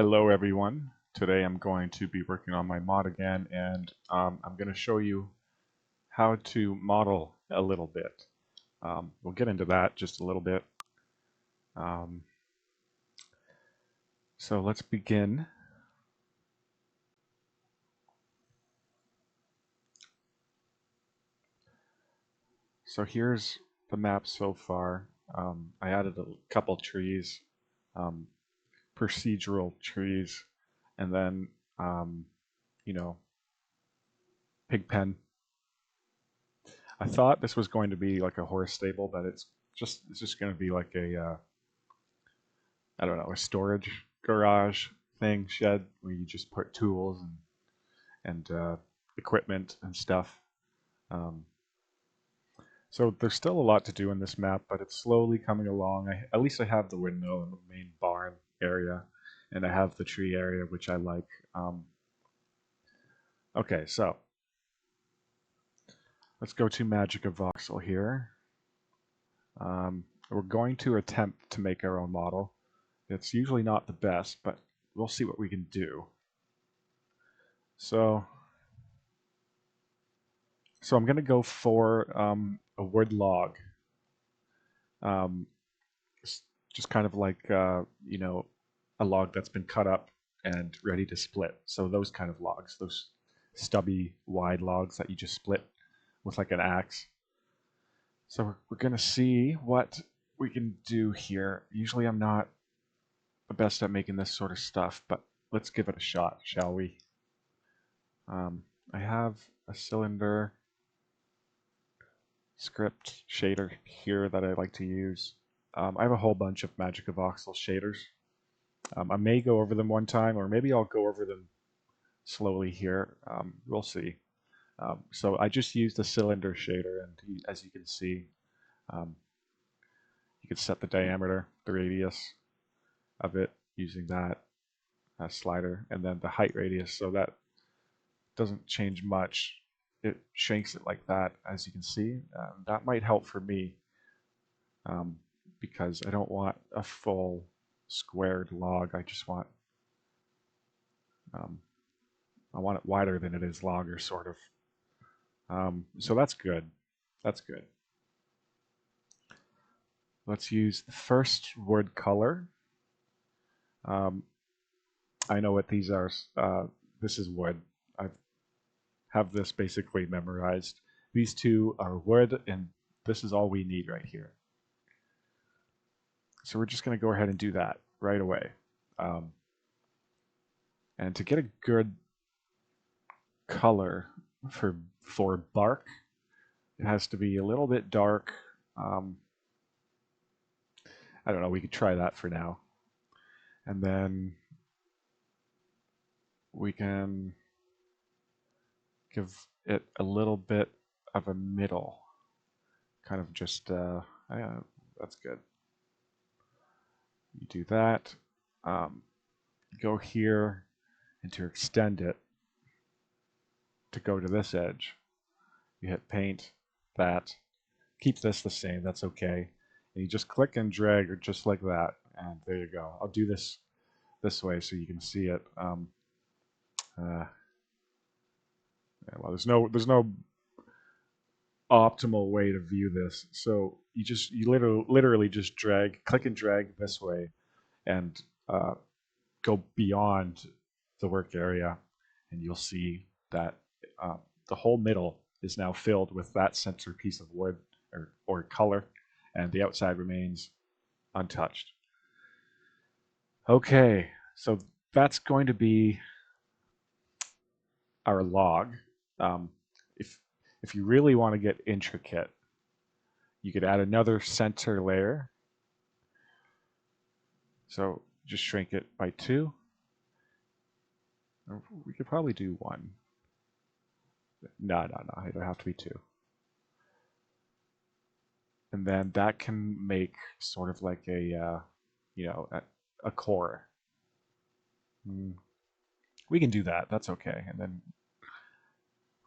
Hello everyone. Today I'm going to be working on my mod again, and I'm going to show you how to model a little bit. We'll get into that just a little bit. Um, so let's begin. So here's the map so far. I added a couple trees, um, procedural trees, and then you know, pig pen. I thought this was going to be like a horse stable, but it's just going to be like a I don't know, a storage garage thing, shed, where you just put tools and equipment and stuff. Um, so there's still a lot to do in this map, but it's slowly coming along. At least I have the windmill and the main barn area, and I have the tree area, which I like. Okay, so let's go to MagicaVoxel here. We're going to attempt to make our own model. It's usually not the best, but we'll see what we can do. So So I'm gonna go for a wood log, um, just kind of like a log that's been cut up and ready to split. So those kind of logs, those stubby, wide logs that you just split with like an axe. So we're gonna see what we can do here. Usually I'm not the best at making this sort of stuff, but let's give it a shot, shall we? I have a cylinder script shader here that I like to use. I have a whole bunch of MagicaVoxel shaders. I may go over them one time, or maybe I'll go over them slowly here. We'll see. So I just used the cylinder shader, and as you can see, um, you can set the diameter, the radius of it using that slider, and then the height radius. So that doesn't change much. It shrinks it like that, as you can see. That might help for me um, because I don't want a full squared log. Um, I want it wider than it is longer, sort of. So that's good. That's good. Let's use the first word color. Um, I know what these are. This is wood. I have this basically memorized. These two are wood, and this is all we need right here. So we're just going to go ahead and do that right away. Um, and to get a good color for bark, it has to be a little bit dark. Um, I don't know. We could try that for now, and then we can give it a little bit of a middle, kind of just. Yeah, that's good. You do that. Um, go here, and to extend it, to go to this edge, you hit paint. That. Keep this the same. That's okay. And you just click and drag, or just like that, and there you go. I'll do this way so you can see it. Uh, yeah, well, there's no optimal way to view this. So you literally just click and drag this way, and go beyond the work area, and you'll see that uh, the whole middle is now filled with that center piece of wood or color, and the outside remains untouched. Okay, so that's going to be our log. Um, if if you really want to get intricate, you could add another center layer. So just shrink it by 2. Or we could probably do 1. No. It'll have to be 2. And then that can make sort of like a core. Mm, we can do that. That's okay. And then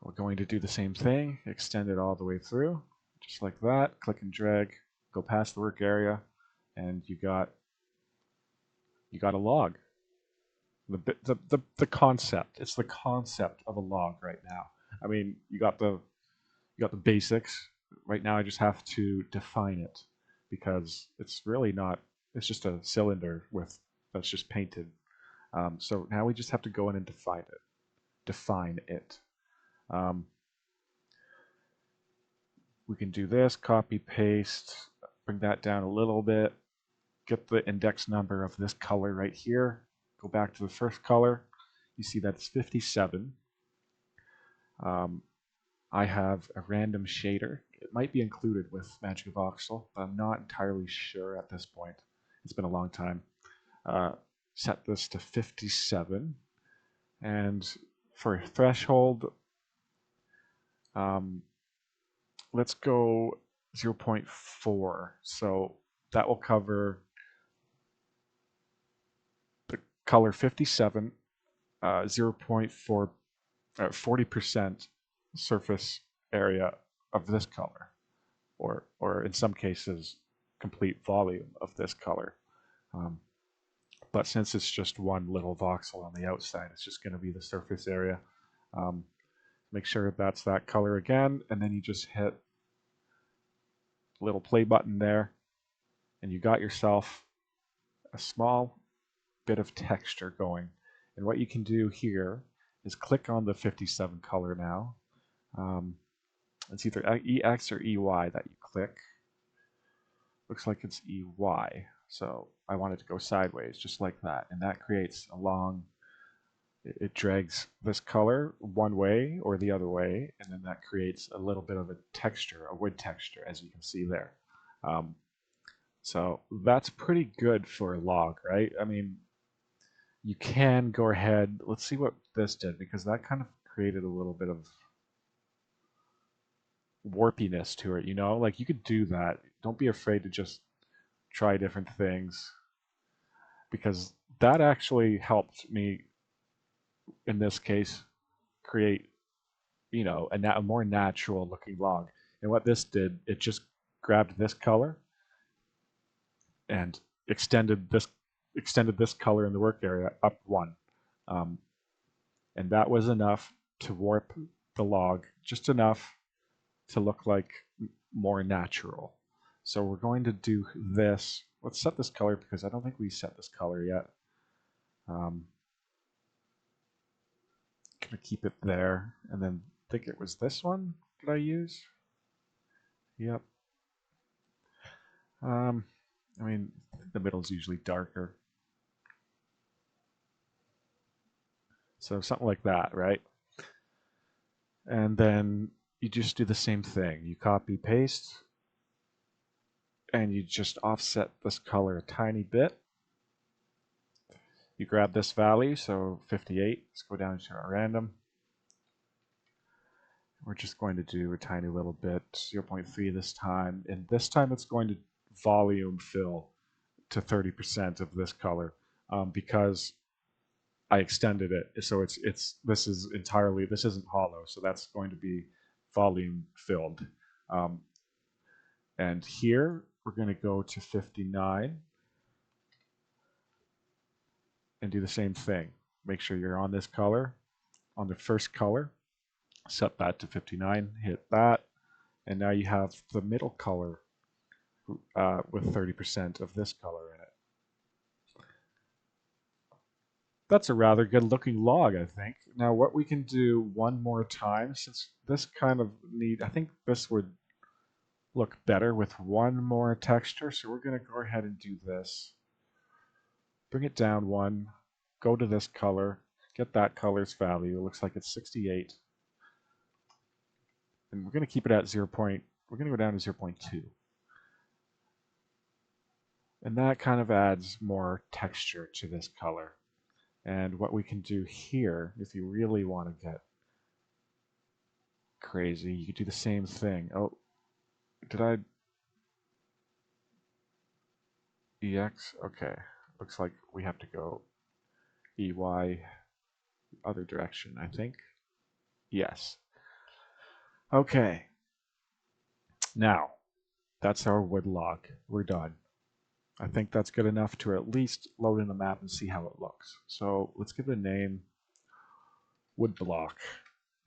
we're going to do the same thing. Extend it all the way through, just like that. Click and drag. Go past the work area, and you got a log. the concept. It's the concept of a log right now. I mean, you got the basics. Right now, I just have to define it because it's really not. It's just a cylinder with that's just painted. So now we just have to go in and define it. Define it. Um, we can do this. Copy paste. Bring that down a little bit. Get the index number of this color right here. Go back to the first color. You see that's 57. Um, I have a random shader. It might be included with MagicaVoxel, but I'm not entirely sure at this point. It's been a long time. Set this to 57. And for threshold, let's go 0.4. So that will cover the color 57, 0.4, 40% surface area of this color, or in some cases, complete volume of this color. But since it's just one little voxel on the outside, it's just going to be the surface area. Make sure that's that color again, and then you just hit the little play button there, and you got yourself a small bit of texture going. And what you can do here is click on the 57 color now. It's either EX or EY that you click. Looks like it's EY. So I want it to go sideways, just like that. And that creates a long, it drags this color one way or the other way, and then that creates a little bit of a texture, a wood texture, as you can see there. So that's pretty good for a log, right? I mean, you can go ahead, let's see what this did, because that kind of created a little bit of warpiness to it, you know? Like, you could do that. Don't be afraid to just try different things, because that actually helped me, in this case, create, a more natural looking log. And what this did, it just grabbed this color and extended this color in the work area up one. And that was enough to warp the log, just enough to look like more natural. So we're going to do this. Let's set this color because I don't think we set this color yet. Gonna keep it there, and then I think it was this one that I use. Yep. I mean, the middle's usually darker. So something like that, right? And then you just do the same thing. You copy paste, and you just offset this color a tiny bit. You grab this value, so 58. Let's go down to our random. We're just going to do a tiny little bit, 0.3 this time. And this time it's going to volume fill to 30% of this color because I extended it. So this isn't hollow. So that's going to be volume filled. And here we're going to go to 59 and do the same thing. Make sure you're on this color, on the first color. Set that to 59, hit that, and now you have the middle color with 30% of this color in it. That's a rather good looking log, I think. Now what we can do one more time, since this kind of I think this would look better with one more texture, so we're going to go ahead and do this. Bring it down one, go to this color, get that color's value. It looks like it's 68. And we're going to keep it at we're going to go down to 0.2. And that kind of adds more texture to this color. And what we can do here, if you really want to get crazy, you could do the same thing. Oh, did I? EX? Okay. Looks like we have to go EY other direction, I think. Yes. Okay. Now, that's our wood log. We're done. I think that's good enough to at least load in the map and see how it looks. So let's give it a name, wood block.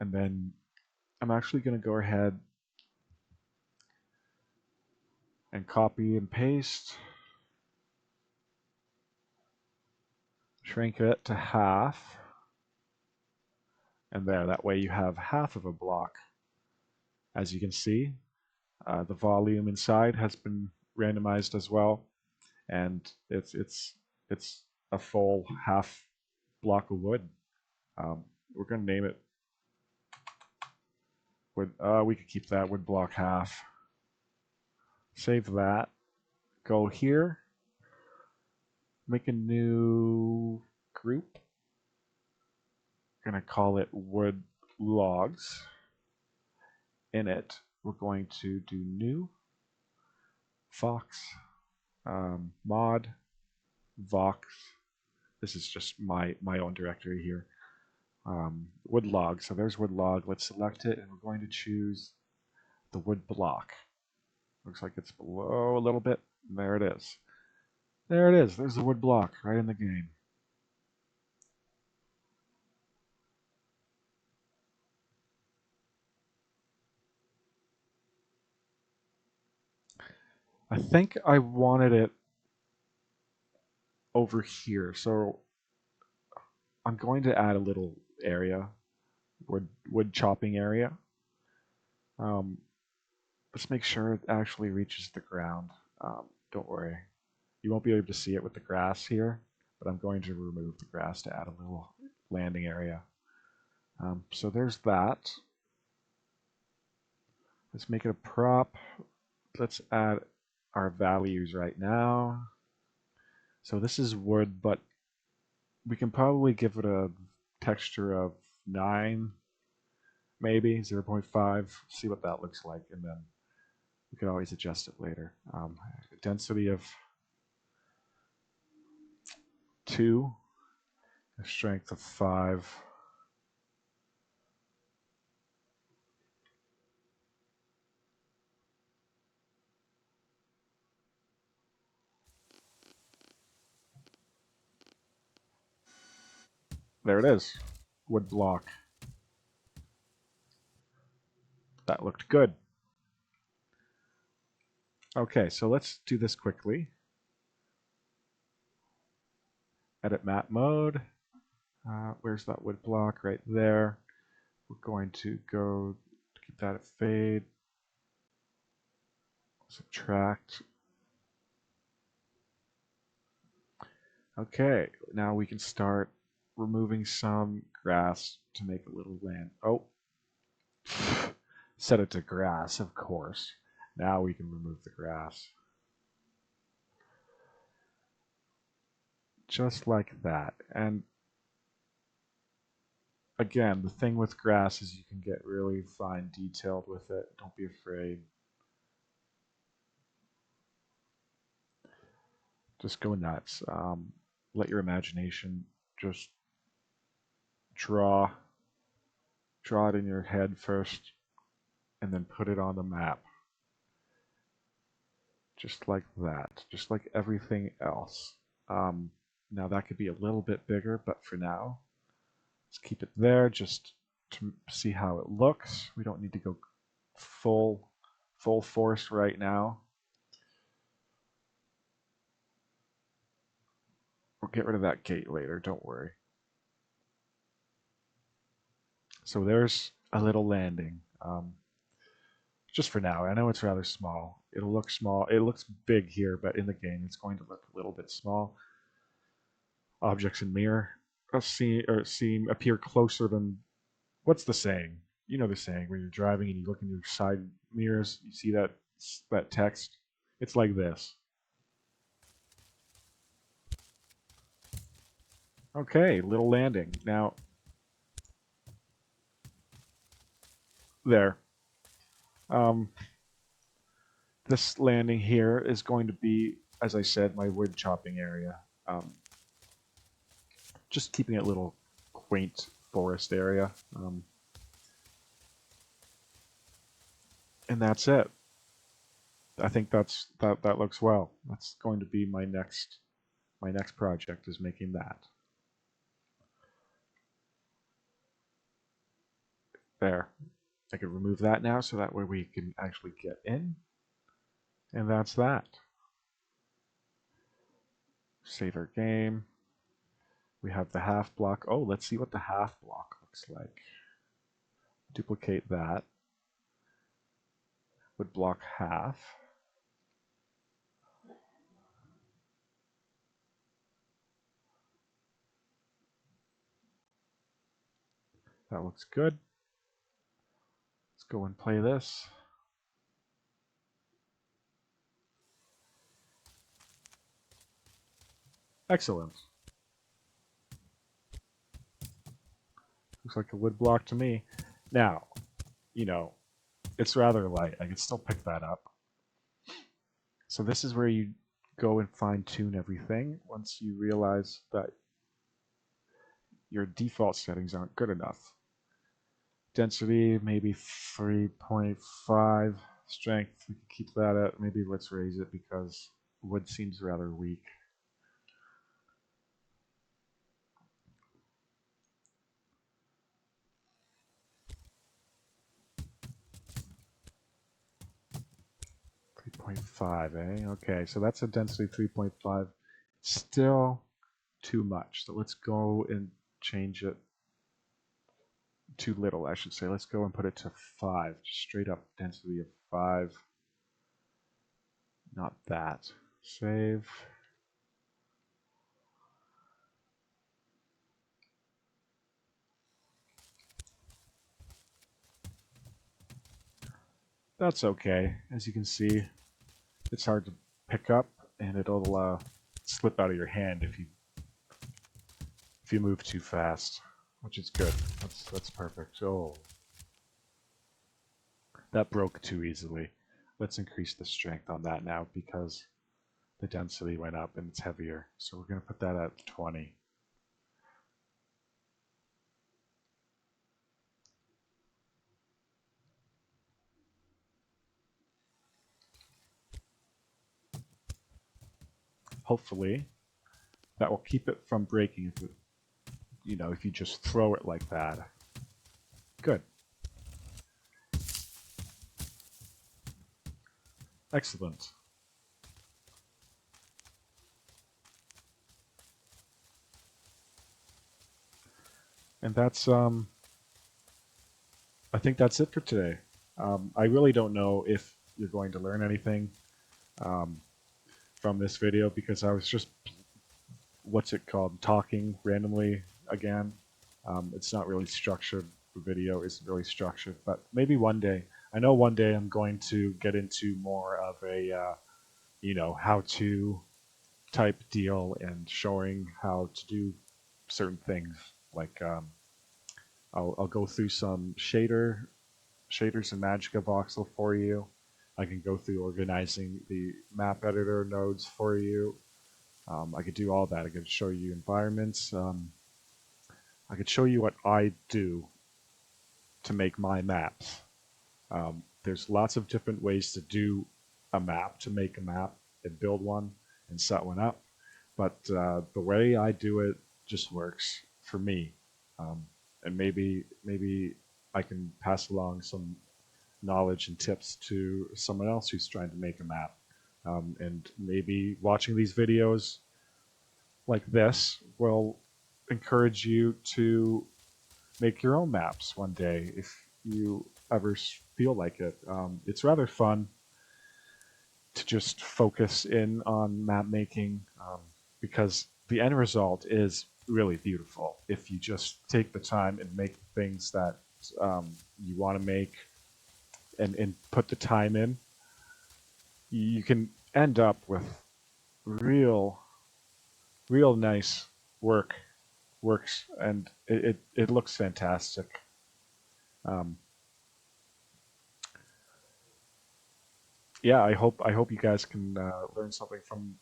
And then I'm actually going to go ahead and copy and paste, shrink it to half, and there, that way you have half of a block. As you can see, the volume inside has been randomized as well, and it's a full half block of wood. We're going to name it wood. We could keep that wood block half. Save that. Go here. Make a new group. Gonna call it wood logs. In it, we're going to do new Vox mod Vox. This is just my own directory here. Wood log. So there's wood log. Let's select it, and we're going to choose the wood block. Looks like it's below a little bit. There it is. There it is. There's the wood block right in the game. I think I wanted it over here, so I'm going to add a little area, wood chopping area. Let's make sure it actually reaches the ground. Don't worry, you won't be able to see it with the grass here, but I'm going to remove the grass to add a little landing area. So there's that. Let's make it a prop. Let's add our values right now. So this is wood, but we can probably give it a texture of 9, maybe 0.5, see what that looks like, and then we could always adjust it later. Density of 2, strength of 5. There it is, wood block. That looked good. Okay, so let's do this quickly. Edit map mode. Where's that wood block? Right there. We're going to go keep that at fade. Subtract. Okay, now we can start removing some grass to make a little land. Oh, set it to grass, of course. Now we can remove the grass. Just like that. And again, the thing with grass is you can get really fine detailed with it. Don't be afraid. Just go nuts. Let your imagination just draw it in your head first, and then put it on the map. Just like that. Just like everything else. Now that could be a little bit bigger, but for now, let's keep it there just to see how it looks. We don't need to go full force right now. We'll get rid of that gate later, don't worry. So there's a little landing. Just for now. I know it's rather small. It'll look small. It looks big here, but in the game it's going to look a little bit small. Objects in mirror appear closer than, what's the saying? You know the saying when you're driving and you look in your side mirrors, you see that text. It's like this. Okay, little landing. Now there. This landing here is going to be, as I said, my wood chopping area. Just keeping it a little quaint forest area. And that's it. I think that looks well. That's going to be my next project is making that. There. I can remove that now so that way we can actually get in. And that's that. Save our game. We have the half block. Oh, let's see what the half block looks like. Duplicate that. Would block half. That looks good. Let's go and play this. Excellent. Looks like a wood block to me. Now, it's rather light. I can still pick that up. So this is where you go and fine tune everything once you realize that your default settings aren't good enough. Density, maybe 3.5. Strength, we can keep that at. Maybe let's raise it because wood seems rather weak. .5, eh? Okay, so that's a density 3.5. Still too much. So let's go and change it. Too little, I should say. Let's go and put it to 5. Just straight up density of 5. Not that. Save. That's okay. As you can see, it's hard to pick up, and it'll slip out of your hand if you move too fast, which is good. That's perfect. Oh, that broke too easily. Let's increase the strength on that now because the density went up and it's heavier. So we're going to put that at 20. Hopefully, that will keep it from breaking if you just throw it like that. Good. Excellent. And I think that's it for today. I really don't know if you're going to learn anything um, from this video because I was just, what's it called, talking randomly again. It's not really structured. The video isn't really structured, but maybe one day. I know one day I'm going to get into more of a, how-to type deal and showing how to do certain things. Like I'll go through some shaders in MagicaVoxel for you. I can go through organizing the map editor nodes for you. I could do all that. I could show you environments. I could show you what I do to make my maps. There's lots of different ways to do a map, to make a map and build one and set one up. But the way I do it just works for me. And maybe I can pass along some knowledge and tips to someone else who's trying to make a map. And maybe watching these videos like this will encourage you to make your own maps one day if you ever feel like it. It's rather fun to just focus in on map making because the end result is really beautiful if you just take the time and make things that you want to make and put the time in. You can end up with real nice works, and it looks fantastic. Um, yeah, I hope you guys can learn something from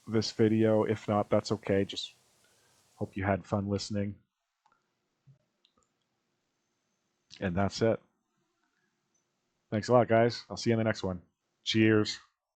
this video. If not, that's okay. Just hope you had fun listening, and that's it. Thanks a lot, guys. I'll see you in the next one. Cheers.